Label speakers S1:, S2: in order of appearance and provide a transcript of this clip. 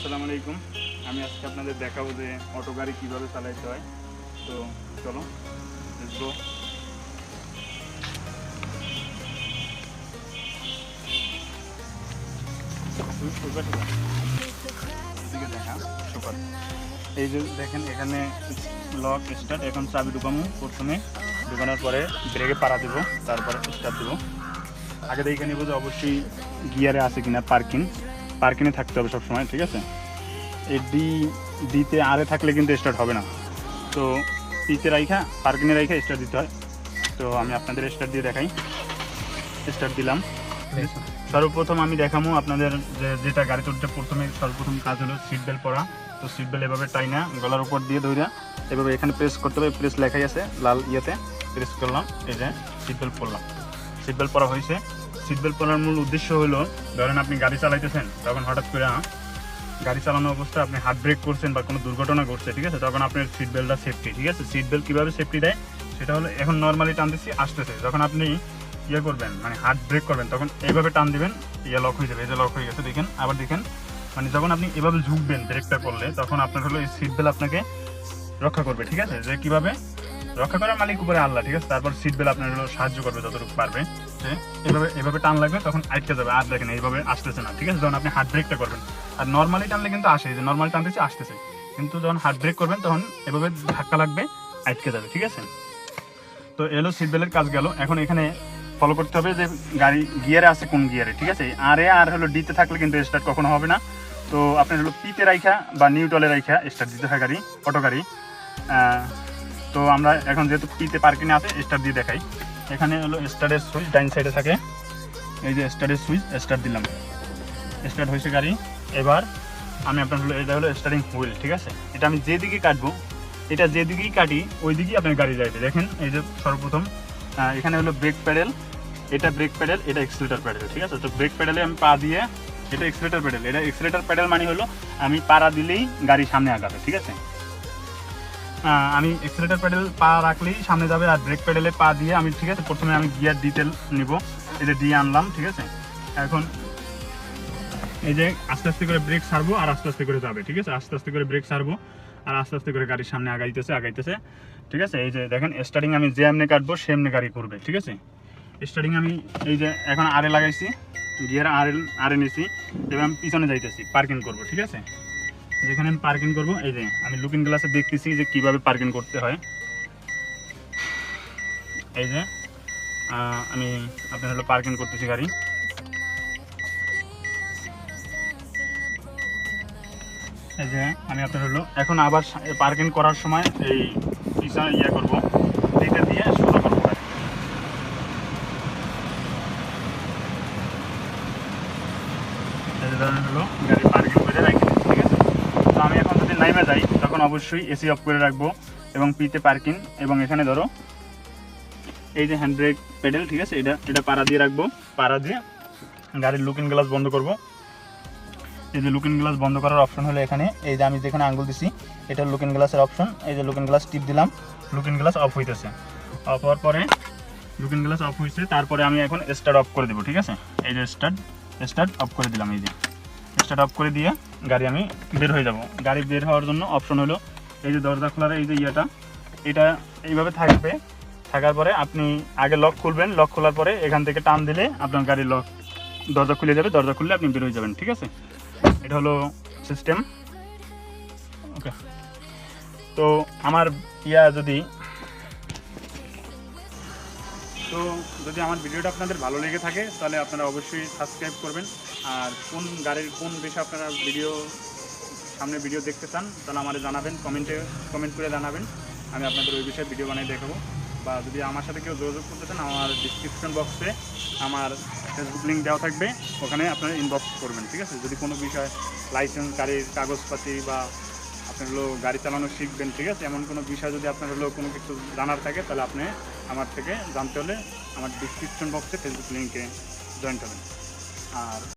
S1: আসসালামু আলাইকুম। আমি আজকে আপনাদের দেখাবো যে অটো গাড়ি কীভাবে চালাইতে হয়। তো চলো দেখবো। এই যে দেখেন এখানে লক স্টার্ট, এখন চাবি ঢুকামো। প্রথমে ঢুকানোর পরে ব্রেকে পাড়া দেবো, তারপরে স্টার্ট দেবো। আগে দেখে নেবো যে অবশ্যই গিয়ারে আছে কিনা। পার্কিংয়ে থাকতে হবে সবসময়, ঠিক আছে। এই ডিতে আরে থাকলে কিন্তু স্টার্ট হবে না। তো পিতে রাইখা পার্কিংয়ে রাইখা স্টার্ট দিতে হয়। তো আমি আপনাদের স্টার্ট দিয়ে দেখাই। স্টার্ট দিলাম। সর্বপ্রথম আমি দেখাবো আপনাদের যেটা গাড়ি চলতে প্রথমে সর্বপ্রথম কাজ হলো সিট বেল্ট পরা। তো সিট বেল্ট এভাবে টাইনা গলার উপর দিয়ে ধইরা এভাবে এখানে প্রেস করতে হবে। প্রেস লেখাই আছে লাল ইয়েতে, প্রেস করলাম। এই যে সিট বেল্ট পরলাম। সিট বেল্ট পরা হয়েছে। সিট বেল্ট পরার মূল উদ্দেশ্য হলো, ধরেন আপনি গাড়ি চালাইতেছেন, তখন হঠাৎ করে গাড়ি চালানো অবস্থায় আপনি হার্ট ব্রেক করছেন বা কোনো দুর্ঘটনা ঘটছে, ঠিক আছে, তখন আপনার সিট বেল্টটা সেফটি, ঠিক আছে। সিট বেল্ট কীভাবে সেফটি দেয় সেটা হলো, এখন নর্মালি টানতেছি আসতেছে, যখন আপনি করবেন মানে হার্ট ব্রেক করবেন, তখন এইভাবে টান দিবেন, লক হয়ে যাবে। এই যে লক হয়ে গেছে, দেখেন। আবার দেখেন, মানে যখন আপনি এভাবে ঝুঁকবেন ব্রেকটা করলে, তখন আপনার হলো এই সিট বেল্ট আপনাকে রক্ষা করবে, ঠিক আছে। যে কীভাবে রক্ষা করার মালিক উপরে আল্লাহ, ঠিক আছে। তারপর সিট বেল্ট আপনার হলো সাহায্য করবে যতটুকু পারবে। যে এভাবে টান লাগবে, তখন আটকে যাবে। আর দেখেন এইভাবে আসতেছে না, ঠিক আছে। যখন আপনি হার্ট ব্রেকটা করবেন, আর নর্মালি টানলে কিন্তু আসে, যে নর্মালি টানতেছে আসতেছে, কিন্তু যখন হার্ট ব্রেক করবেন তখন এভাবে ধাক্কা লাগবে, আটকে যাবে, ঠিক আছে। তো এলো সিট বেল্টের কাজ গেল। এখন এখানে ফলো করতে হবে যে গাড়ি গিয়ারে আছে কোন গিয়ারে, ঠিক আছে। আর হলো ডিতে থাকলে কিন্তু স্টার্ট কখনো হবে না। তো আপনার হলো পিতে রাইখা বা নিউট্রালে রাইখা স্টার্ট দিতে হয় গাড়ি, অটো গাড়ি। তো আমরা এখন যেহেতু পিতে পার্কিংয়ে আছে, স্টার্ট দিয়ে দেখাই। এখানে হলো স্টার্টের সুইচ ডাইন সাইডে থাকে। এই যে স্টার্টের সুইচ, স্টার্ট দিলাম, স্টার্ট হয়েছে গাড়ি। এবার আমি আপনার হলো, এটা হলো স্টার্টিং হুইল, ঠিক আছে। এটা আমি যেদিকে কাটবো, এটা যেদিকেই কাটি ওই দিকেই আপনার গাড়ি যাইবে। দেখেন এই যে সর্বপ্রথম এখানে হলো ব্রেক প্যাডেল, এটা ব্রেক প্যাডেল, এটা এক্সিলারেটর প্যাডেল, ঠিক আছে। তো ব্রেক প্যাডেলে আমি পা দিয়ে, এটা এক্সিলারেটর প্যাডেল, এটা এক্সিলারেটর প্যাডেল মানে হলো আমি পাড়া দিলেই গাড়ি সামনে আগাবে, ঠিক আছে। আমি এক্সিলারেটর প্যাডেল পা রাখলেই সামনে যাবে। আর ব্রেক প্যাডেলে পা দিয়ে আমি, ঠিক আছে, প্রথমে আমি গিয়ার ডিটেল নিব। এটা দিয়ে আনলাম, ঠিক আছে। এখন এই যে আস্তে আস্তে করে ব্রেক ছাড়বো আর আস্তে আস্তে করে যাবে, ঠিক আছে। আস্তে আস্তে করে ব্রেক ছাড়বো আর আস্তে আস্তে করে গাড়ির সামনে আগাইতেছে, ঠিক আছে। এই যে দেখেন স্টার্টিং আমি যে এমনি কাটবো সেমনি গাড়ি করবে, ঠিক আছে। স্টার্টিং আমি এই যে এখন আরে লাগাইছি, গিয়ার আরে নিছি। এবার আমি পিছনে যাইতেছি, পার্কিং করব, ঠিক আছে। যেখানে আমি পার্কিং করবো, এই যে আমি লুকিং গ্লাসে দেখতেছি যে কিভাবে পার্কিং করতে হয়। এই যে আমি আপনার হলো পার্কিং করতেছি গাড়ি। এই যে আমি আপনার হলো এখন আবার পার্কিং করার সময় এই পিছনে করবো, দিতে দিয়ে শুরু করবো গাড়ি। এই ধরনের হলো গাড়ি পার্কিং করে রাখি, ঠিক আছে। তো আমি এখন যদি নাইমে যাই, তখন অবশ্যই এসি অফ করে রাখবো এবং পিতে পার্কিং, এবং এখানে ধরো এই যে হ্যান্ড ব্রেক পেডেল, ঠিক আছে, এটা পাড়া দিয়ে রাখবো। পাড়া দিয়ে গাড়ির লুকিং গ্লাস বন্ধ করবো। এই যে লুকিং গ্লাস বন্ধ করার অপশন হলো এখানে, এই যে আমি যেখানে আঙ্গুল দিছি এটা লুকিং গ্লাসের অপশন। এই যে লুকিং গ্লাস টিপ দিলাম, লুকিং গ্লাস অফ হইতেছে। অফ হওয়ার পরে লুকিং গ্লাস অফ হয়েছে, তারপরে আমি এখন স্টার্ট অফ করে দেবো, ঠিক আছে। এই যে স্টার্ট অফ করে দিলাম। এই যে স্টার্ট অফ করে দিয়ে গাড়ি আমি বের হয়ে যাব। গাড়ি বের হওয়ার জন্য অপশন হলো এই যে দরজা খোলার এই যে এটা এইভাবে থাকবে। থাকার পরে আপনি আগে লক খুলবেন, লক খোলার পরে এখান থেকে টান দিলে আপনার গাড়ির দরজা খুলে যাবে। দরজা খুললে আপনি বের হয়ে যাবেন, ঠিক আছে। এটা হলো সিস্টেম, ওকে। তো আমার যদি আমার ভিডিওটা আপনাদের ভালো লেগে থাকে, তাহলে আপনারা অবশ্যই সাবস্ক্রাইব করবেন। আর কোন গাড়ির কোন বিষয়ে আপনারা সামনে ভিডিও দেখতে চান, তাহলে আমাদের জানাবেন, কমেন্ট করে জানাবেন। আমি আপনাদের ওই বিষয়ে ভিডিও বানিয়ে দেখাবো। বা যদি আমার সাথে কেউ যোগাযোগ করতে চান, আমার ডিসক্রিপশন বক্সে আমার ফেসবুক লিঙ্ক দেওয়া থাকবে, ওখানে আপনারা ইনবক্স করবেন, ঠিক আছে। যদি কোনো বিষয় লাইসেন্স, গাড়ির কাগজপাতি, বা আপনার হলো গাড়ি চালানো শিখবেন, ঠিক আছে, এমন কোনো বিষয় যদি আপনার হলো কোনো কিছু জানার থাকে, তাহলে আপনি আমার থেকে জানতে হলে আমার ডিসক্রিপশন বক্সে ফেসবুক লিঙ্কে জয়েন করবেন। আর